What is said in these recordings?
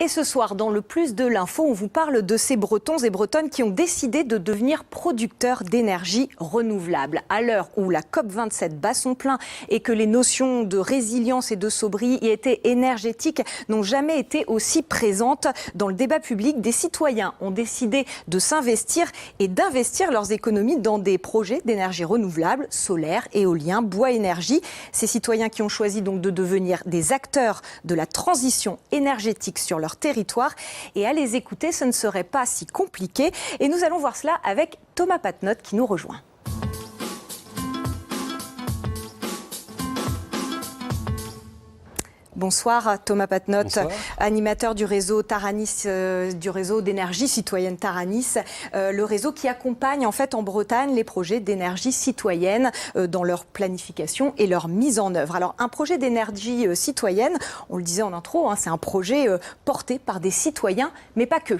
Et ce soir, dans le Plus de l'info, on vous parle de ces Bretons et Bretonnes qui ont décidé de devenir producteurs d'énergie renouvelable. À l'heure où la COP27 bat son plein et que les notions de résilience et de sobriété énergétique n'ont jamais été aussi présentes dans le débat public, des citoyens ont décidé de s'investir et d'investir leurs économies dans des projets d'énergie renouvelable, solaire, éolien, bois énergie. Ces citoyens qui ont choisi donc de devenir des acteurs de la transition énergétique sur leur territoire. Et à les écouter, ce ne serait pas si compliqué. Et nous allons voir cela avec Thomas Patnotte qui nous rejoint. Bonsoir Thomas Patnotte, Bonsoir. Animateur du réseau Taranis, du réseau d'énergie citoyenne Taranis, le réseau qui accompagne en fait en Bretagne les projets d'énergie citoyenne dans leur planification et leur mise en œuvre. Alors un projet d'énergie citoyenne, on le disait en intro, c'est un projet porté par des citoyens, mais pas que.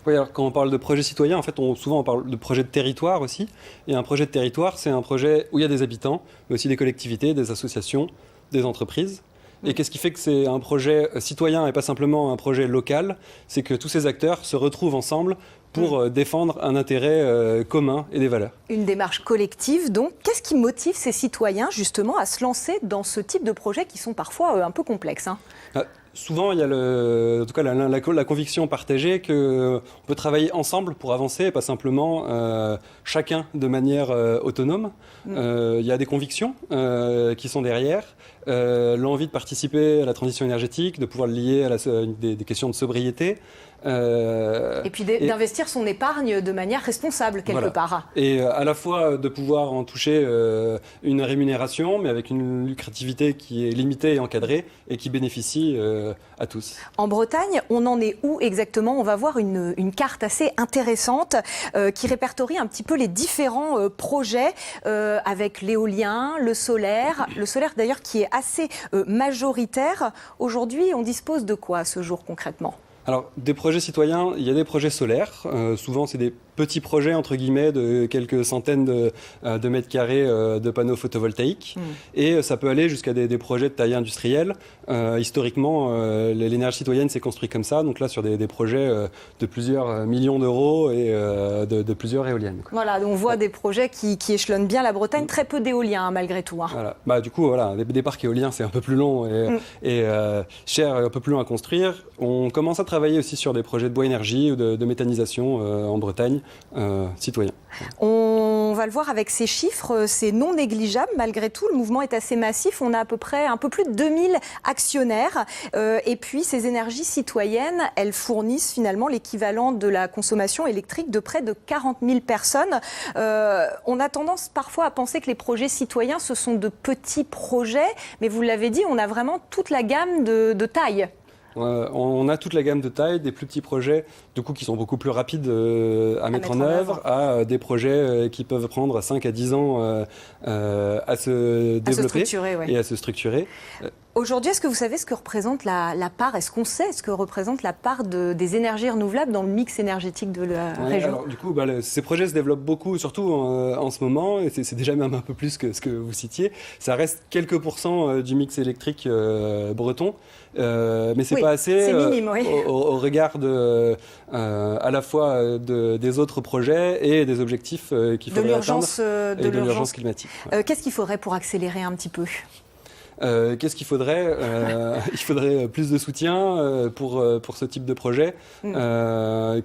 Oui, alors quand on parle de projet citoyen, en fait, souvent on parle de projet de territoire aussi. Et un projet de territoire, c'est un projet où il y a des habitants, mais aussi des collectivités, des associations, des entreprises. Et qu'est-ce qui fait que c'est un projet citoyen et pas simplement un projet local? C'est que tous ces acteurs se retrouvent ensemble pour défendre un intérêt commun et des valeurs. Une démarche collective, donc. Qu'est-ce qui motive ces citoyens, justement, à se lancer dans ce type de projets qui sont parfois un peu complexes, Souvent, il y a en tout cas la conviction partagée qu'on peut travailler ensemble pour avancer, et pas simplement chacun de manière autonome. Il y a des convictions qui sont derrière, l'envie de participer à la transition énergétique, de pouvoir le lier à des questions de sobriété. Et puis d'investir son épargne de manière responsable, quelque part. Et à la fois de pouvoir en toucher une rémunération, mais avec une lucrativité qui est limitée et encadrée et qui bénéficie à tous. En Bretagne, on en est où exactement? On va voir une carte assez intéressante qui répertorie un petit peu les différents projets avec l'éolien, le solaire d'ailleurs qui est assez majoritaire. Aujourd'hui, on dispose de quoi à ce jour concrètement? Alors, des projets citoyens, il y a des projets solaires. Souvent, c'est des petits projets, entre guillemets, de quelques centaines de mètres carrés de panneaux photovoltaïques. Et ça peut aller jusqu'à des projets de taille industrielle. Historiquement, l'énergie citoyenne s'est construite comme ça. Donc là, sur des projets de plusieurs millions d'euros et de plusieurs éoliennes. Voilà, on voit des projets qui échelonnent bien la Bretagne. Très peu d'éoliens, malgré tout. Voilà. Du coup, voilà, des parcs éoliens, c'est un peu plus long et cher, un peu plus long à construire. On commence à travailler aussi sur des projets de bois énergie ou de méthanisation en Bretagne, citoyens. On va le voir avec ces chiffres, c'est non négligeable malgré tout. Le mouvement est assez massif. On a à peu près un peu plus de 2000 actionnaires. Et puis ces énergies citoyennes, elles fournissent finalement l'équivalent de la consommation électrique de près de 40 000 personnes. On a tendance parfois à penser que les projets citoyens, ce sont de petits projets. Mais vous l'avez dit, on a vraiment toute la gamme de taille. On a toute la gamme de taille, des plus petits projets du coup, qui sont beaucoup plus rapides à mettre en œuvre, à des projets qui peuvent prendre 5 à 10 ans à se développer et à se structurer. Aujourd'hui, est-ce que vous savez ce que représente la part, est-ce qu'on sait ce que représente la part des énergies renouvelables dans le mix énergétique de la région? Alors, du coup, ces projets se développent beaucoup, surtout en ce moment, et c'est déjà même un peu plus que ce que vous citiez. Ça reste quelques pourcents du mix électrique breton, mais c'est pas assez. C'est minime, au regard à la fois des autres projets et des objectifs qu'il faudrait atteindre et de l'urgence climatique. Qu'est-ce qu'il faudrait pour accélérer un petit peu? Qu'est-ce qu'il faudrait? Il faudrait plus de soutien pour ce type de projets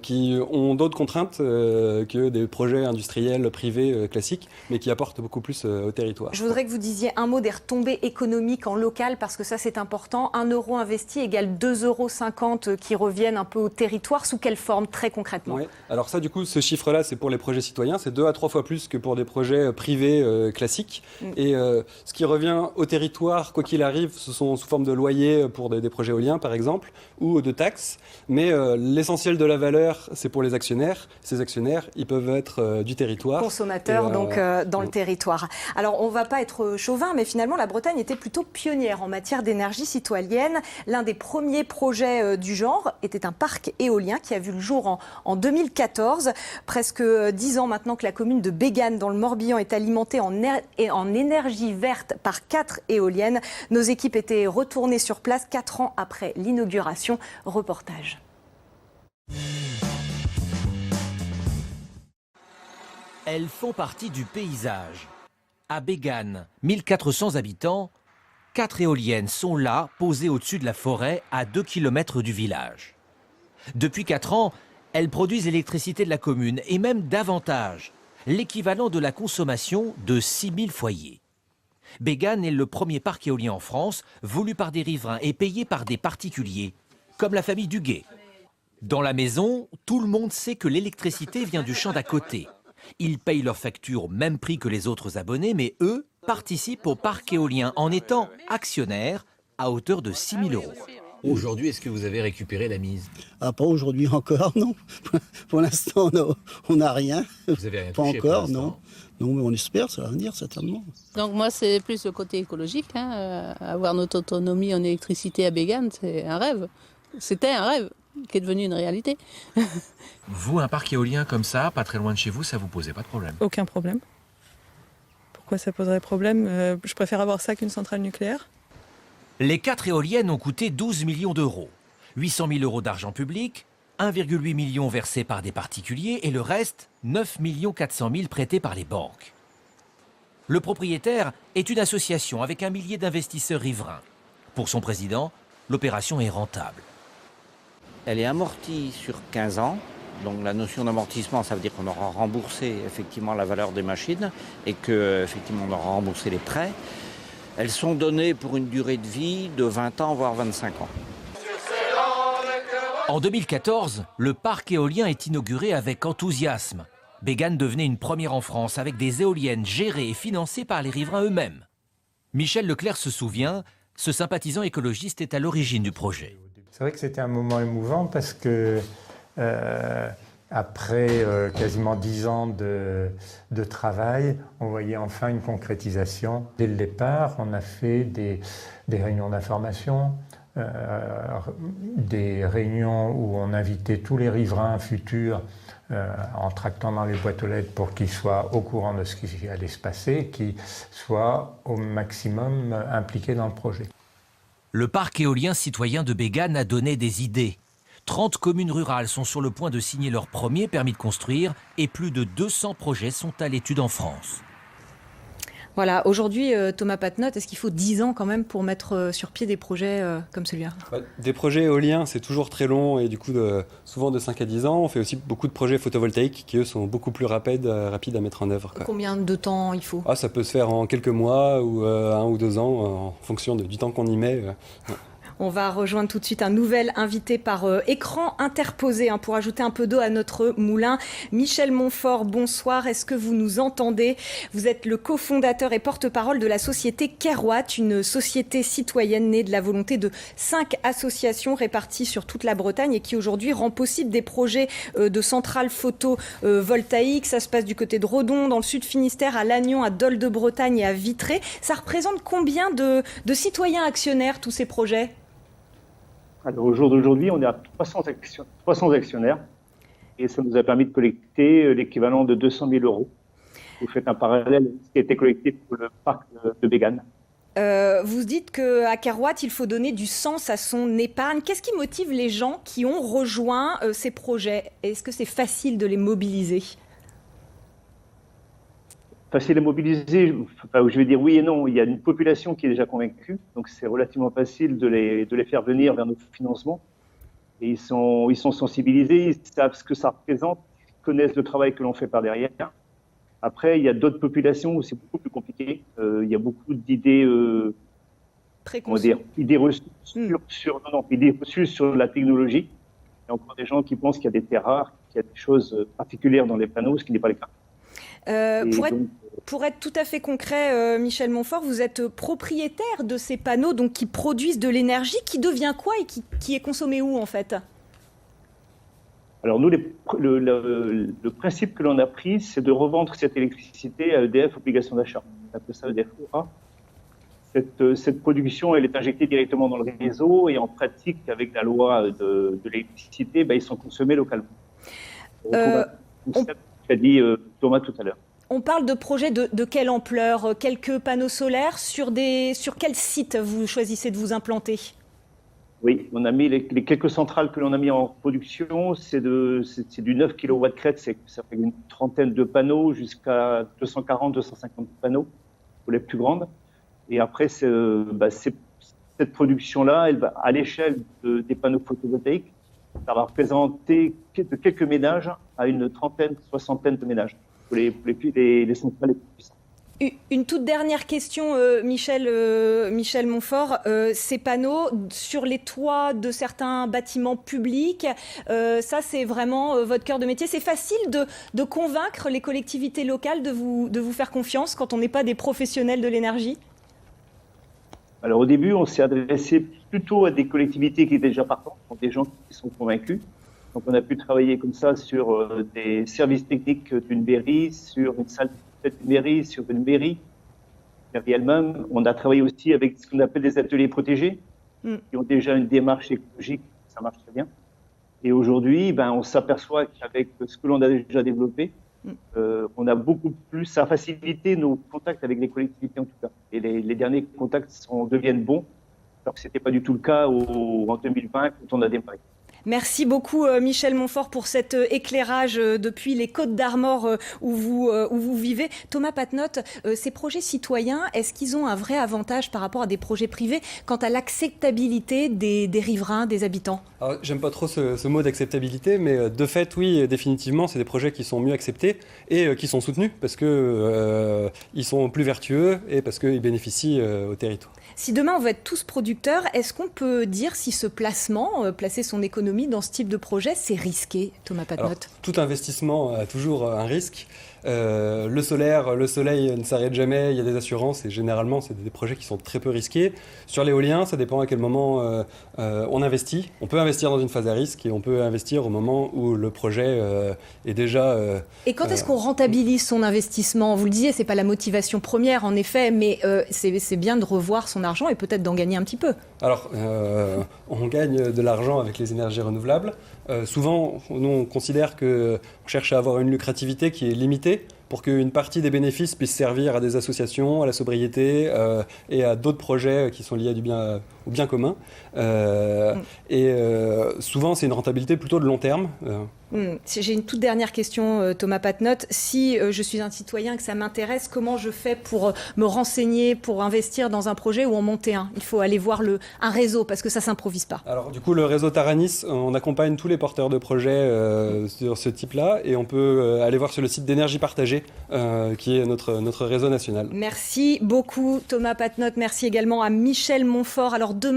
qui ont d'autres contraintes que des projets industriels privés classiques, mais qui apportent beaucoup plus au territoire. Je voudrais que vous disiez un mot des retombées économiques en local, parce que ça c'est important. 1 euro investi égale 2,50 € qui reviennent un peu au territoire. Sous quelle forme, très concrètement? Alors ça, du coup, ce chiffre-là, c'est pour les projets citoyens. C'est 2 à 3 fois plus que pour des projets privés classiques. Et ce qui revient au territoire, quoi qu'il arrive, ce sont sous forme de loyers pour des projets éoliens, par exemple, ou de taxes. Mais l'essentiel de la valeur, c'est pour les actionnaires. Ces actionnaires, ils peuvent être du territoire. Consommateurs, dans le territoire. Alors, on ne va pas être chauvin, mais finalement, la Bretagne était plutôt pionnière en matière d'énergie citoyenne. L'un des premiers projets du genre était un parc éolien qui a vu le jour en 2014. Presque 10 ans maintenant que la commune de Bégane, dans le Morbihan, est alimentée en énergie verte par 4 éoliennes. semaine, nos équipes étaient retournées sur place 4 ans après l'inauguration. Reportage. Elles font partie du paysage. À Bégane, 1400 habitants, 4 éoliennes sont là, posées au-dessus de la forêt, à 2 km du village. Depuis 4 ans, elles produisent l'électricité de la commune, et même davantage, l'équivalent de la consommation de 6000 foyers. Bégane est le premier parc éolien en France, voulu par des riverains et payé par des particuliers, comme la famille Duguet. Dans la maison, tout le monde sait que l'électricité vient du champ d'à côté. Ils payent leurs factures au même prix que les autres abonnés, mais eux participent au parc éolien en étant actionnaires à hauteur de 6 000 €. Aujourd'hui, est-ce que vous avez récupéré la mise? Ah, pas aujourd'hui encore, non. Pour l'instant, on n'a rien. Vous avez rien Pas touché encore, pour l'instant. non. Non, mais on espère, ça va venir certainement. Donc moi, c'est plus le côté écologique. Avoir notre autonomie en électricité à Bégane, c'est un rêve. C'était un rêve qui est devenu une réalité. Vous, un parc éolien comme ça, pas très loin de chez vous, ça vous posait pas de problème? Aucun problème. Pourquoi ça poserait problème? Je préfère avoir ça qu'une centrale nucléaire. Les 4 éoliennes ont coûté 12 millions d'euros. 800 000 € d'argent public, 1,8 million versés par des particuliers et le reste, 9 400 000 prêtés par les banques. Le propriétaire est une association avec 1 millier d'investisseurs riverains. Pour son président, l'opération est rentable. Elle est amortie sur 15 ans. Donc la notion d'amortissement, ça veut dire qu'on aura remboursé effectivement la valeur des machines et qu'effectivement on aura remboursé les prêts. Elles sont données pour une durée de vie de 20 ans, voire 25 ans. En 2014, le parc éolien est inauguré avec enthousiasme. Bégane devenait une première en France avec des éoliennes gérées et financées par les riverains eux-mêmes. Michel Leclerc se souvient, ce sympathisant écologiste est à l'origine du projet. C'est vrai que c'était un moment émouvant parce que après quasiment 10 ans de travail, on voyait enfin une concrétisation. Dès le départ, on a fait des réunions d'information, des réunions où on invitait tous les riverains futurs en tractant dans les boîtes aux lettres pour qu'ils soient au courant de ce qui allait se passer, qu'ils soient au maximum impliqués dans le projet. Le parc éolien citoyen de Bégane a donné des idées. 30 communes rurales sont sur le point de signer leur premier permis de construire et plus de 200 projets sont à l'étude en France. Voilà, aujourd'hui, Thomas Patenotte, est-ce qu'il faut 10 ans quand même pour mettre sur pied des projets comme celui-là? Des projets éoliens, c'est toujours très long et du coup, souvent de 5 à 10 ans. On fait aussi beaucoup de projets photovoltaïques qui, eux, sont beaucoup plus rapides à mettre en œuvre. Combien de temps il faut? Ça peut se faire en quelques mois ou 1 ou 2 ans en fonction du temps qu'on y met. On va rejoindre tout de suite un nouvel invité par écran interposé pour ajouter un peu d'eau à notre moulin. Michel Montfort, bonsoir. Est-ce que vous nous entendez? Vous êtes le cofondateur et porte-parole de la société Carewatt, une société citoyenne née de la volonté de 5 associations réparties sur toute la Bretagne et qui aujourd'hui rend possible des projets de centrales photovoltaïques. Ça se passe du côté de Redon, dans le sud Finistère, à Lannion, à Dol de Bretagne et à Vitré. Ça représente combien de citoyens actionnaires, tous ces projets? Alors, au jour d'aujourd'hui, on est à 300 actionnaires et ça nous a permis de collecter l'équivalent de 200 000 €. Vous faites un parallèle avec ce qui a été collecté pour le parc de Bégane. Vous dites qu'à Carewatt, il faut donner du sens à son épargne. Qu'est-ce qui motive les gens qui ont rejoint ces projets? Est-ce que c'est facile de les mobiliser? Facile à mobiliser, je vais dire oui et non. Il y a une population qui est déjà convaincue, donc c'est relativement facile de les faire venir vers nos financements. Et ils sont sensibilisés, ils savent ce que ça représente, ils connaissent le travail que l'on fait par derrière. Après, il y a d'autres populations où c'est beaucoup plus compliqué. Il y a beaucoup d'idées, idées reçues idées reçues sur la technologie. Il y a encore des gens qui pensent qu'il y a des terres rares, qu'il y a des choses particulières dans les panneaux, ce qui n'est pas le cas. Pour être tout à fait concret, Michel Montfort, vous êtes propriétaire de ces panneaux donc, qui produisent de l'énergie. Qui devient quoi et qui est consommé où en fait? Alors nous, le principe que l'on a pris, c'est de revendre cette électricité à EDF, obligation d'achat. On appelle ça EDF OA. Cette production, elle est injectée directement dans le réseau et en pratique, avec la loi de l'électricité, ils sont consommés localement. On a dit Thomas tout à l'heure. On parle de projets de quelle ampleur? Quelques panneaux solaires sur quel site vous choisissez de vous implanter? Oui, on a mis les quelques centrales que l'on a mis en production, c'est du 9 kW crête, ça fait une trentaine de panneaux jusqu'à 240-250 panneaux pour les plus grandes. Et après, cette production-là, elle va à l'échelle des panneaux photovoltaïques, ça va représenter de quelques ménages à une trentaine, soixantaine de ménages pour les centrales les plus puissantes. Une toute dernière question, Michel Montfort. Ces panneaux sur les toits de certains bâtiments publics, ça c'est vraiment votre cœur de métier. C'est facile de convaincre les collectivités locales de vous faire confiance quand on n'est pas des professionnels de l'énergie? Alors au début, on s'est adressé plutôt à des collectivités qui étaient déjà partantes, des gens qui sont convaincus. Donc on a pu travailler comme ça sur des services techniques d'une mairie, sur une salle d'une mairie, sur une mairie elle-même. On a travaillé aussi avec ce qu'on appelle des ateliers protégés, qui ont déjà une démarche écologique, ça marche très bien. Et aujourd'hui, on s'aperçoit qu'avec ce que l'on a déjà développé, on a beaucoup plus, ça a facilité nos contacts avec les collectivités en tout cas. Et les derniers contacts deviennent bons, alors que ce n'était pas du tout le cas en 2020 quand on a démarré. Merci beaucoup Michel Montfort pour cet éclairage depuis les Côtes d'Armor où vous vivez. Thomas Patenaude, ces projets citoyens, est-ce qu'ils ont un vrai avantage par rapport à des projets privés quant à l'acceptabilité des riverains, des habitants? Alors, j'aime pas trop ce mot d'acceptabilité, mais de fait, oui, définitivement, c'est des projets qui sont mieux acceptés et qui sont soutenus parce que ils sont plus vertueux et parce qu'ils bénéficient au territoire. Si demain on veut être tous producteurs, est-ce qu'on peut dire si ce placement, placer son économie dans ce type de projet, c'est risqué, Thomas Patenaude? Alors, tout investissement a toujours un risque. Le soleil ne s'arrête jamais, il y a des assurances et généralement c'est des projets qui sont très peu risqués. Sur l'éolien, ça dépend à quel moment on investit. On peut investir dans une phase à risque et on peut investir au moment où le projet est déjà... Et quand est-ce qu'on rentabilise son investissement? Vous le disiez, c'est pas la motivation première en effet, mais c'est bien de revoir son argent et peut-être d'en gagner un petit peu. Alors, on gagne de l'argent avec les énergies renouvelables. Souvent, nous, on considère qu'on cherche à avoir une lucrativité qui est limitée pour qu'une partie des bénéfices puisse servir à des associations, à la sobriété et à d'autres projets qui sont liés au bien commun. Souvent, c'est une rentabilité plutôt de long terme. J'ai une toute dernière question, Thomas Patenaude. Si je suis un citoyen, que ça m'intéresse, comment je fais pour me renseigner, pour investir dans un projet ou en monter un? Il faut aller voir un réseau parce que ça ne s'improvise pas. Alors du coup, le réseau Taranis, on accompagne tous les porteurs de projets sur ce type-là et on peut aller voir sur le site d'Énergie Partagée qui est notre réseau national. Merci beaucoup Thomas Patenaude. Merci également à Michel Montfort. Alors demain,